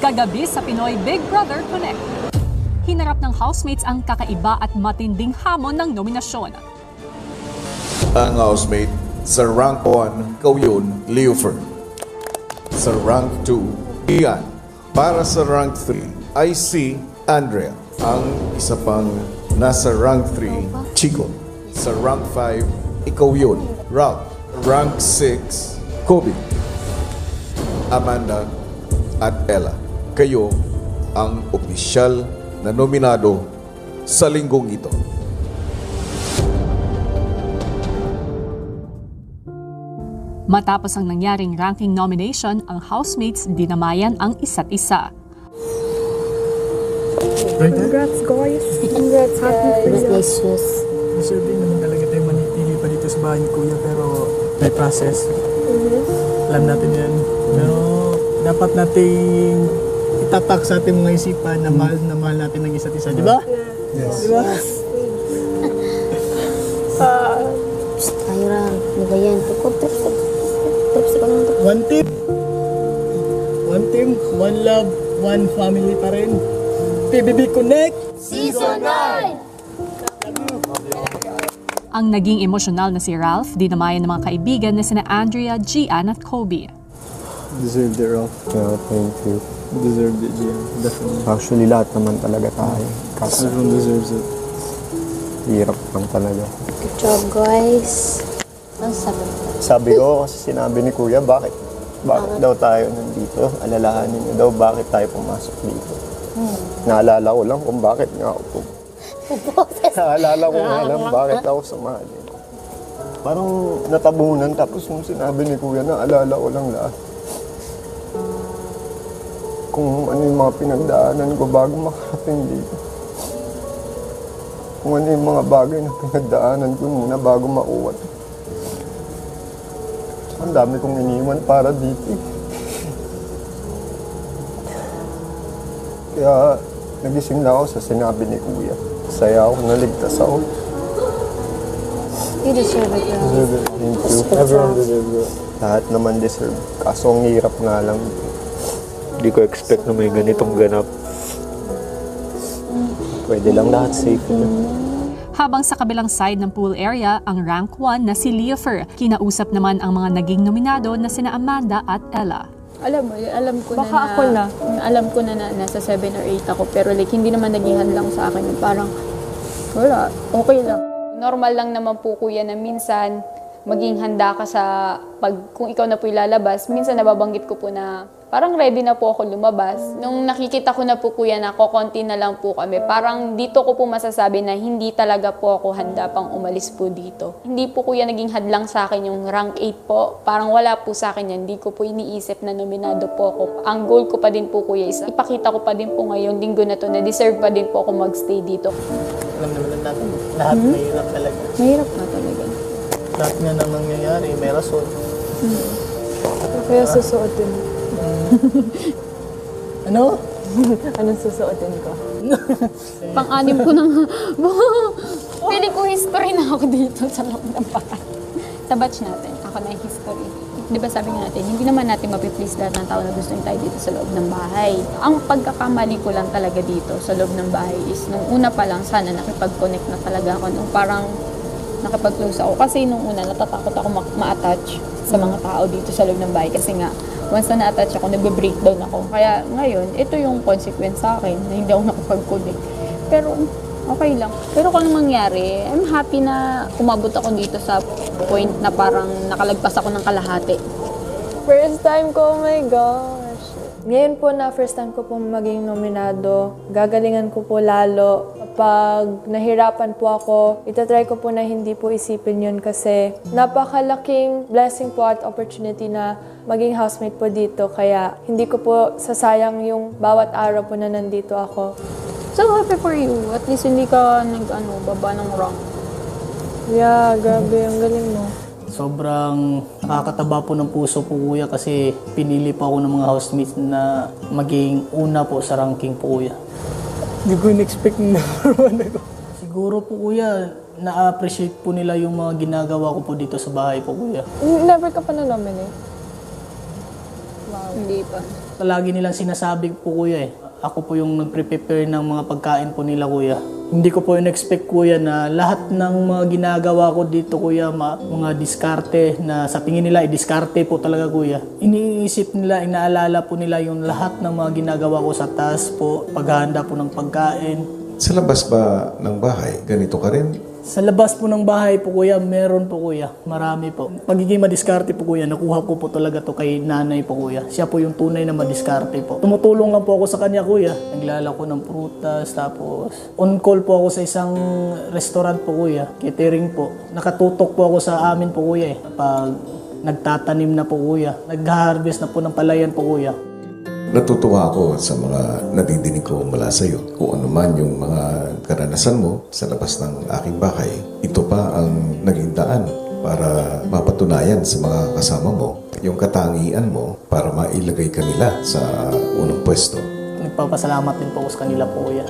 Kagabi sa Pinoy Big Brother Connect, hinarap ng housemates ang kakaiba at matinding hamon ng nominasyon. Ang housemate sa rank 1, Kauyon Leofer. Sa rank 2, Ian. Para sa rank 3, ay si Andrea. Ang isa pang nasa rank 3, Chico. Sa rank 5, ikaw yun, Ralph. Rank 6, Kobe. Amanda at Ella. Kayo ang opisyal na nominado sa linggong ito. Matapos ang nangyaring ranking nomination, ang housemates dinamayan ang isa't isa. Congrats, guys! Congrats, guys! Congratulations! Deserving naman talaga tayo manitili pa dito sa bahay ni Kuya, pero may process. Alam natin yan. Pero dapat nating itatak sa ating mga isipan na mahal natin ng isa't isa. Di ba? Yes. Di ba? Tayo lang. Ano ba yan? Tips ko naman ito. One team, one love, one family pa rin. PBB Connect! Season 9! Ang naging emosyonal na si Ralph, dinamayan ng mga kaibigan na sina Andrea, Gian at Kobe. Deserved it, Ralph. Yeah, thank you. Deserved it, Gian. Definitely. Actually, lahat naman talaga tayo. Kasi Everyone deserves it. hirap lang talaga. Good job, guys. Ang sabi mo. Sabi ko, kasi sinabi ni Kuya, bakit daw tayo nandito? Alalahanin niyo daw, bakit tayo pumasok dito? Naalala ko lang kung bakit nga ako. Naalala ko nga lang bakit ako sumali. Parang natabunan, tapos nung sinabi ni Kuya, naalala ko lang lahat. Kung ano yung mga pinagdaanan ko bago makarating dito. Kung ano yung mga bagay na pinagdaanan ko muna bago makuha. Ang dami kong iniwan para dito. Kaya nagising na ako sa sinabi ni Kuya. Saya ako, naligtas ako. You deserve it, Ralph. Deserve it. Thank you. Everyone deserves it. Lahat naman deserve. Kaso ang hirap nga lang. Hindi ko expect na may ganitong ganap. Pwede lang lahat safe na. Habang sa kabilang side ng pool area, ang rank 1 na si Leofer. Kinausap naman ang mga naging nominado na sina Amanda at Ella. Alam mo, alam ko Baka na ako na. alam ko na nasa 7 or 8 ako, pero like hindi naman naging hadlang sa akin. Parang wala, okay lang. Normal lang naman po, Kuya, na minsan maging handa ka sa kung ikaw na po ilalabas. Minsan nababanggit ko po na parang ready na po ako lumabas. Nung nakikita ko na po, Kuya, na kokonti na lang po kami, parang dito ko po masasabi na hindi talaga po ako handa pang umalis po dito. Hindi po, Kuya, naging hadlang sa akin yung rank 8 po. Parang wala po sa akin yan. Hindi ko po iniisip na nominado po ako. Ang goal ko pa din po, Kuya, is ipakita ko pa din po ngayong linggo na to na deserve pa din po ako magstay dito. Alam naman natin, lahat mahirap talaga. Mahirap na talaga. Lahat nga nang nangyayari, may rason. Kaya susuotin. Ano? Anong susuotin ko? Pang-anim ko na nga. Pwede ko history na ako dito sa loob ng bahay. Sa batch natin, ako na yung history. Di ba sabi nga natin, hindi naman natin mapiplease lahat ng tao na gusto nyo tayo dito sa loob ng bahay. Ang pagkakamali ko lang talaga dito sa loob ng bahay is nung una pa lang, sana nakipag-connect na talaga ako. Nung parang nakipag-close ako. Kasi nung una, natatakot ako ma-attach sa mga tao dito sa loob ng bahay. Kasi nga, once na na-attach ako, nagbe-breakdown ako. Kaya ngayon, ito yung consequence sa akin na hindi ako nakapag-connect. Pero okay lang. Pero kung anong mangyari, I'm happy na umabot ako dito sa point na parang nakalagpas ako ng kalahati. First time ko, oh my gosh. Ngayon po na first time ko po maging nominado, gagalingan ko po lalo. Kapag nahirapan po ako, itatry ko po na hindi po isipin yun kasi napakalaking blessing po at opportunity na maging housemate po dito. Kaya hindi ko po sasayang yung bawat araw po na nandito ako. So happy for you. At least hindi ka baba ng rank. Yeah, grabe. Ang galing mo. Sobrang nakakataba po ng puso po, Kuya, kasi pinili po ako ng mga housemates na maging una po sa ranking po, Kuya. Hindi ko in-expect na naman ako. Siguro po, Kuya, na-appreciate po nila yung mga ginagawa ko po dito sa bahay po, Kuya. Never ka pa na-nominate? Hindi pa. Lagi nilang sinasabi po kuya ako po yung nagpre-prepare ng mga pagkain po nila kuya. Hindi ko po in-expect kuya na lahat ng mga ginagawa ko dito kuya, mga diskarte na sa tingin nila diskarte po talaga kuya. Iniisip nila, inaalala po nila yung lahat ng mga ginagawa ko sa taas po, paghahanda po ng pagkain. Sa labas ba ng bahay, ganito ka rin? Sa labas po ng bahay po kuya, meron po kuya. Marami po. Pagiging madiskarte po kuya, nakuha ko po talaga to kay nanay po kuya. Siya po yung tunay na madiskarte po. Tumutulong lang po ako sa kanya kuya. Naglalako ng prutas, tapos on call po ako sa isang restaurant po kuya. Catering po. Nakatutok po ako sa amin po kuya Pag nagtatanim na po kuya. Nag-harvest na po ng palayan po kuya. Natutuwa ako sa mga nadidinig ko mula sa iyo. Kung ano man yung mga karanasan mo sa labas ng aking bahay, ito pa ang naging daan para mapatunayan sa mga kasama mo yung katangian mo para mailagay kanila sa unang pwesto. Nagpapasalamat din po ako sa kanila po kuya.